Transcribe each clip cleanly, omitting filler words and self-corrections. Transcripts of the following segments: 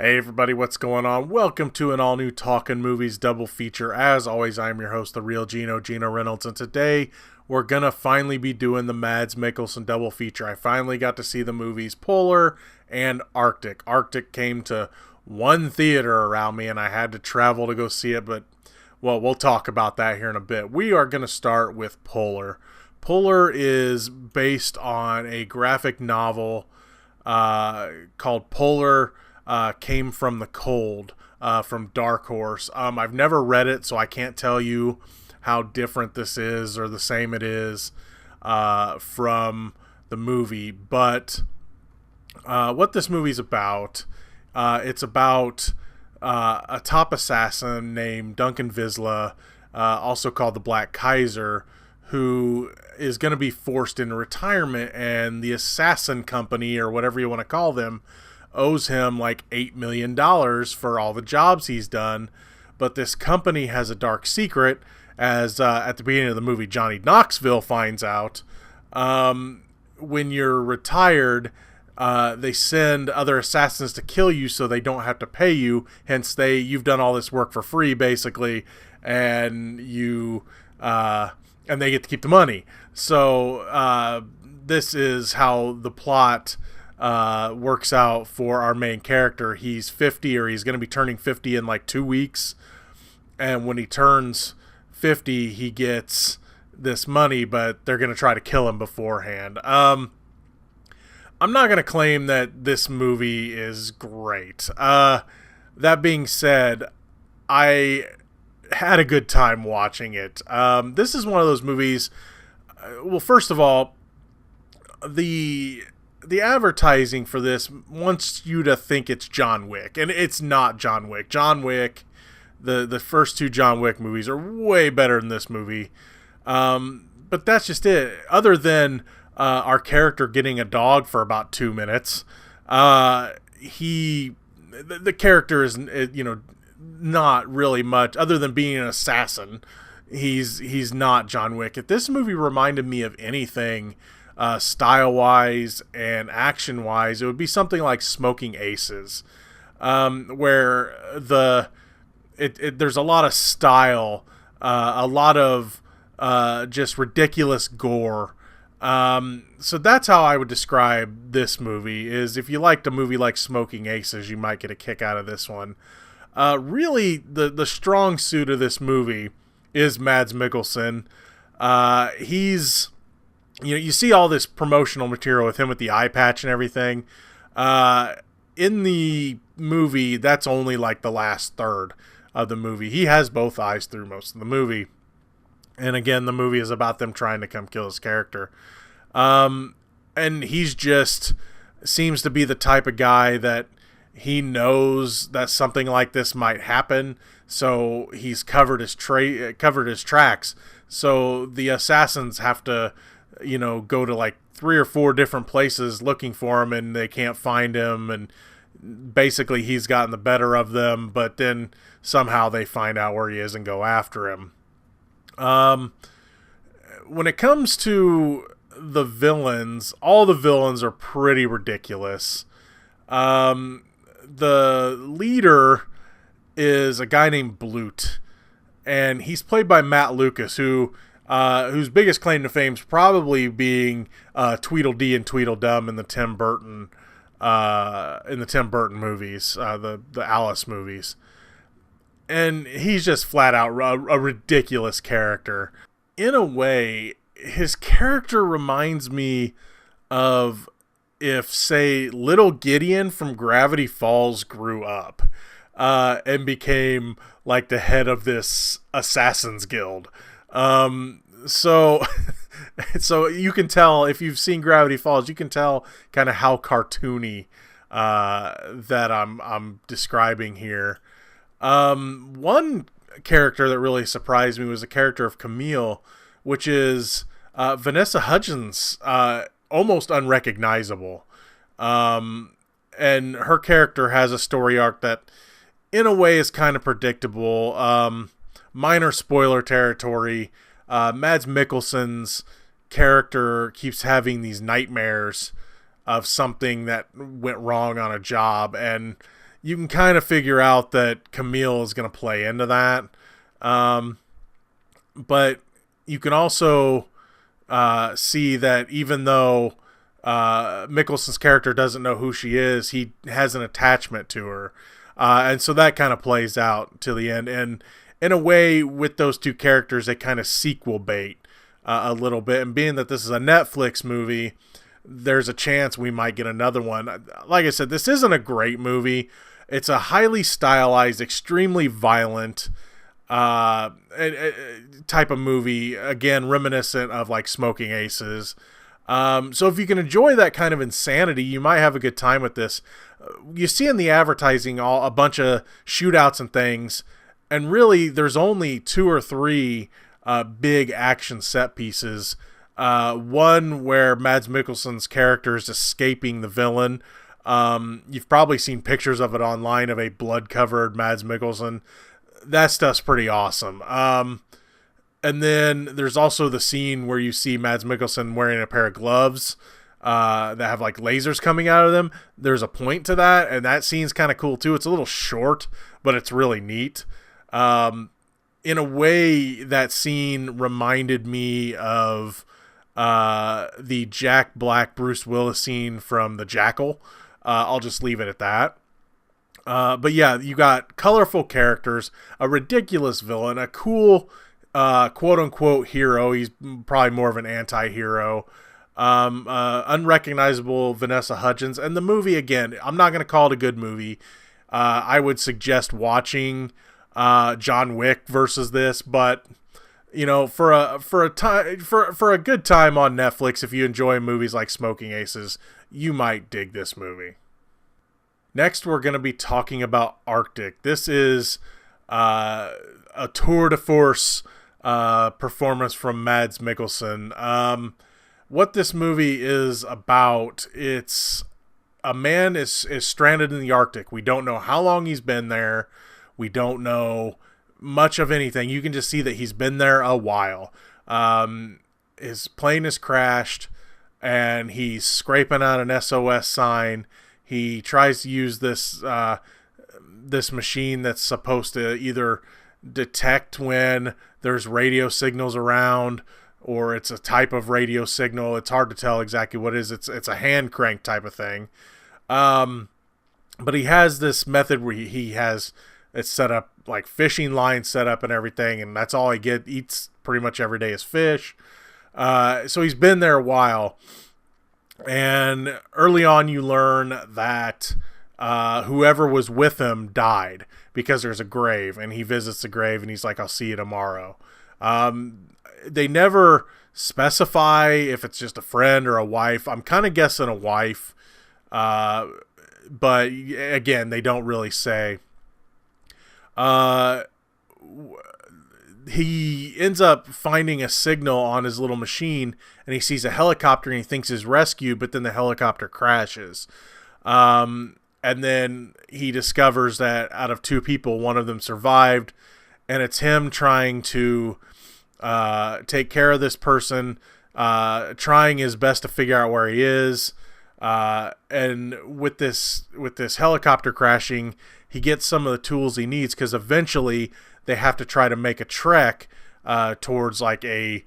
Hey everybody, what's going on? Welcome to an all-new Talkin Movies Double Feature. As always, I'm your host, the real Geno Reynolds, and today we're gonna finally be doing the Mads Mikkelsen Double Feature. I finally got to see the movies Polar and Arctic. Arctic came to one theater around me, and I had to travel to go see it, but, well, we'll talk about that here in a bit. We are gonna start with Polar. Polar is based on a graphic novel called Polar Came from the Cold from Dark Horse. I've never read it, so I can't tell you how different this is or the same it is from the movie. But what this movie's about, it's about a top assassin named Duncan Vizsla, also called the Black Kaiser, who is going to be forced into retirement, and the assassin company, or whatever you want to call them, owes him like $8 million for all the jobs he's done. But this company has a dark secret, as at the beginning of the movie Johnny Knoxville finds out. When you're retired, they send other assassins to kill you so they don't have to pay you. Hence, you've done all this work for free, basically, and they get to keep the money. So this is how the plot works out for our main character. He's 50, or he's going to be turning 50 in like 2 weeks. And when he turns 50, he gets this money, but they're going to try to kill him beforehand. I'm not going to claim that this movie is great. That being said, I had a good time watching it. This is one of those movies. Well, first of all, the advertising for this wants you to think it's John Wick, and it's not John Wick. John Wick, the first two John Wick movies are way better than this movie. But that's just it. Other than our character getting a dog for about 2 minutes, the character is, not really much other than being an assassin. He's not John Wick. If this movie reminded me of anything, style-wise and action-wise, it would be something like Smoking Aces, where there's a lot of style, a lot of just ridiculous gore. So that's how I would describe this movie. Is if you liked a movie like Smoking Aces, you might get a kick out of this one. Really, the strong suit of this movie is Mads Mikkelsen. He's, you see all this promotional material with him with the eye patch and everything. In the movie, that's only like the last third of the movie. He has both eyes through most of the movie. And again, the movie is about them trying to come kill his character. And he's just seems to be the type of guy that he knows that something like this might happen, so he's covered his tracks. So the assassins have to, go to like 3 or 4 different places looking for him, and they can't find him, and basically he's gotten the better of them, but then somehow they find out where he is and go after him. When it comes to the villains, all the villains are pretty ridiculous. The leader is a guy named Blute, and he's played by Matt Lucas, whose biggest claim to fame is probably being Tweedledee and Tweedledum in the Tim Burton movies, the Alice movies. And he's just flat out a ridiculous character. In a way, his character reminds me of if, say, little Gideon from Gravity Falls grew up and became like the head of this Assassin's Guild. So you can tell, if you've seen Gravity Falls, you can tell kind of how cartoony that I'm describing here. One character that really surprised me was the character of Camille, which is Vanessa Hudgens, almost unrecognizable. And her character has a story arc that, in a way, is kind of predictable. Minor spoiler territory. Mads Mikkelsen's character keeps having these nightmares of something that went wrong on a job, and you can kind of figure out that Camille is going to play into that. But you can also see that even though Mikkelsen's character doesn't know who she is, he has an attachment to her. And so that kind of plays out to the end. And in a way, with those two characters, they kind of sequel bait a little bit. And being that this is a Netflix movie, there's a chance we might get another one. Like I said, this isn't a great movie. It's a highly stylized, extremely violent type of movie. Again, reminiscent of like Smoking Aces. So if you can enjoy that kind of insanity, you might have a good time with this. You see in the advertising a bunch of shootouts and things, and really there's only 2 or 3 big action set pieces. One where Mads Mikkelsen's character is escaping the villain. You've probably seen pictures of it online of a blood-covered Mads Mikkelsen. That stuff's pretty awesome. And then there's also the scene where you see Mads Mikkelsen wearing a pair of gloves that have like lasers coming out of them. There's a point to that, and that scene's kind of cool too. It's a little short, but it's really neat. In a way, that scene reminded me of the Jack Black Bruce Willis scene from The Jackal. I'll just leave it at that. But yeah, you got colorful characters, a ridiculous villain, a cool quote-unquote hero. He's probably more of an anti-hero. Unrecognizable Vanessa Hudgens. And the movie, again, I'm not going to call it a good movie. I would suggest watching John Wick versus this, but you know, for a good time on Netflix, if you enjoy movies like Smoking Aces, you might dig this movie. Next, we're going to be talking about Artic. This is a tour de force performance from Mads Mikkelsen. What this movie is about, it's a man is stranded in the Arctic. We don't know how long he's been there. We don't know much of anything. You can just see that he's been there a while. His plane has crashed, and he's scraping out an SOS sign. He tries to use this machine that's supposed to either detect when there's radio signals around, or it's a type of radio signal. It's hard to tell exactly what it is. It's a hand crank type of thing. But he has this method where he has it set up, like fishing lines set up and everything, and that's all he eats pretty much every day is fish. So he's been there a while. And early on, you learn that whoever was with him died because there's a grave, and he visits the grave, and he's like, I'll see you tomorrow. They never specify if it's just a friend or a wife. I'm kind of guessing a wife, but again, they don't really say. He ends up finding a signal on his little machine, and he sees a helicopter, and he thinks he's rescued, but then the helicopter crashes. And then he discovers that out of 2 people, one of them survived, and it's him trying to take care of this person, trying his best to figure out where he is. And with this helicopter crashing, he gets some of the tools he needs, because eventually they have to try to make a trek towards like a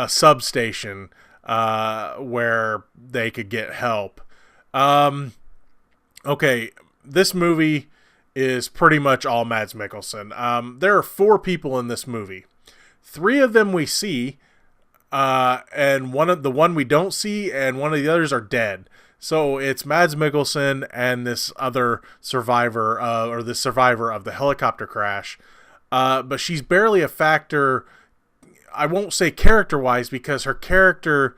substation where they could get help. Okay, this movie is pretty much all Mads Mikkelsen. There are 4 people in this movie. 3 of them we see, and the one we don't see, and one of the others are dead. So it's Mads Mikkelsen and this other survivor, or the survivor of the helicopter crash. But she's barely a factor. I won't say character-wise, because her character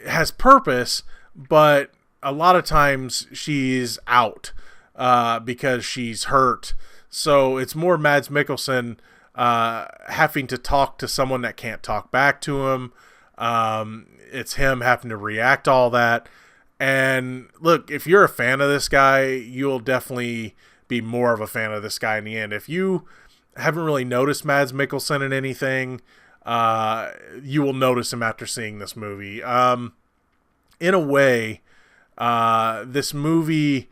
has purpose, but a lot of times she's out because she's hurt. So it's more Mads Mikkelsen having to talk to someone that can't talk back to him. It's him having to react to all that. And look, if you're a fan of this guy, you'll definitely be more of a fan of this guy in the end. If you haven't really noticed Mads Mikkelsen in anything, you will notice him after seeing this movie. In a way, this movie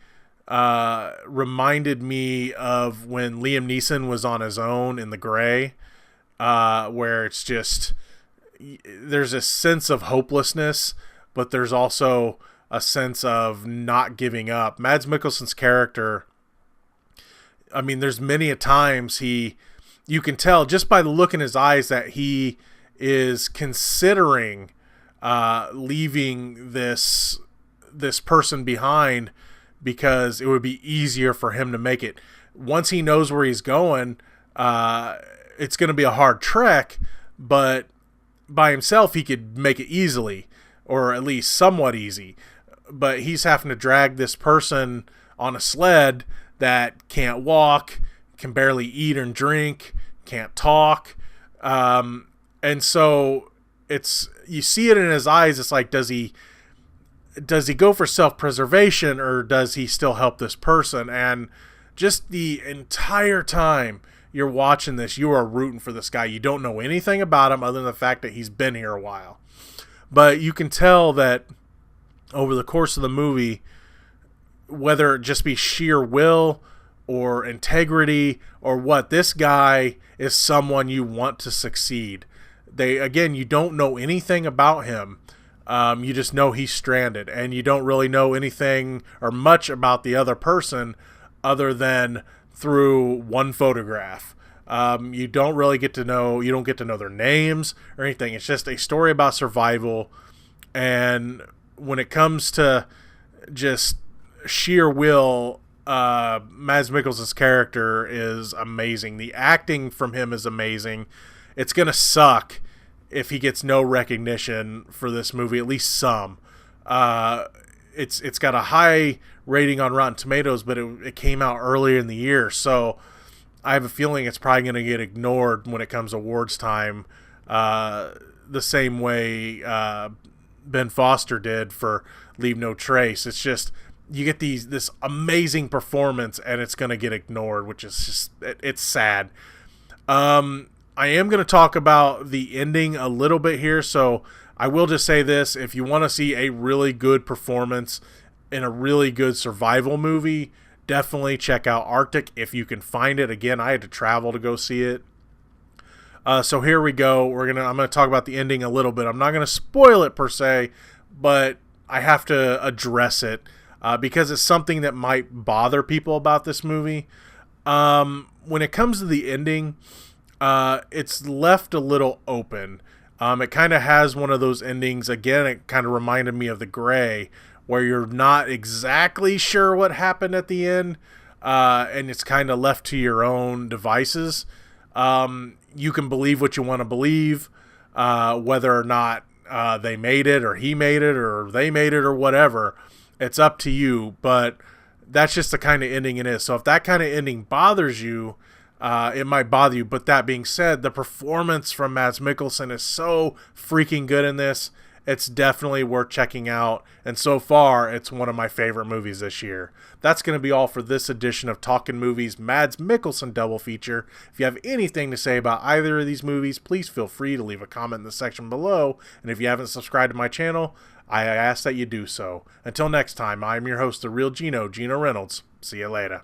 reminded me of when Liam Neeson was on his own in The Gray, where it's just, there's a sense of hopelessness, but there's also a sense of not giving up. Mads Mikkelsen's character, I mean, there's many a times you can tell just by the look in his eyes that he is considering leaving this person behind, because it would be easier for him to make it. Once he knows where he's going, it's going to be a hard trek, but by himself he could make it easily, or at least somewhat easy. But he's having to drag this person on a sled that can't walk, can barely eat and drink, can't talk. And so you see it in his eyes. It's like, does he go for self-preservation, or does he still help this person? And just the entire time you're watching this, you are rooting for this guy. You don't know anything about him other than the fact that he's been here a while. But you can tell that over the course of the movie, whether it just be sheer will or integrity or what, this guy is someone you want to succeed. You don't know anything about him. You just know he's stranded, and you don't really know anything or much about the other person other than through one photograph. You don't get to know their names or anything. It's just a story about survival. And when it comes to just sheer will, Mads Mikkelsen's character is amazing. The acting from him is amazing. It's going to suck if he gets no recognition for this movie, at least some. It's got a high rating on Rotten Tomatoes, but it came out earlier in the year, so I have a feeling it's probably going to get ignored when it comes awards time, the same way Ben Foster did for Leave No Trace. It's just, you get this amazing performance, and it's going to get ignored, which is just, it's sad. I am going to talk about the ending a little bit here, so I will just say this. If you want to see a really good performance in a really good survival movie, definitely check out Artic if you can find it. Again, I had to travel to go see it. So here we go. I'm going to talk about the ending a little bit. I'm not going to spoil it per se, but I have to address it because it's something that might bother people about this movie. When it comes to the ending, it's left a little open. It kind of has one of those endings. Again, it kind of reminded me of The Gray, where you're not exactly sure what happened at the end, and it's kind of left to your own devices. You can believe what you want to believe, whether or not they made it, or he made it, or they made it, or whatever. It's up to you, but that's just the kind of ending it is. So if that kind of ending bothers you, it might bother you. But that being said, the performance from Mads Mikkelsen is so freaking good in this. It's definitely worth checking out. And so far, it's one of my favorite movies this year. That's going to be all for this edition of Talkin Movies Mads Mikkelsen Double Feature. If you have anything to say about either of these movies, please feel free to leave a comment in the section below. And if you haven't subscribed to my channel, I ask that you do so. Until next time, I'm your host, the real Geno Reynolds. See you later.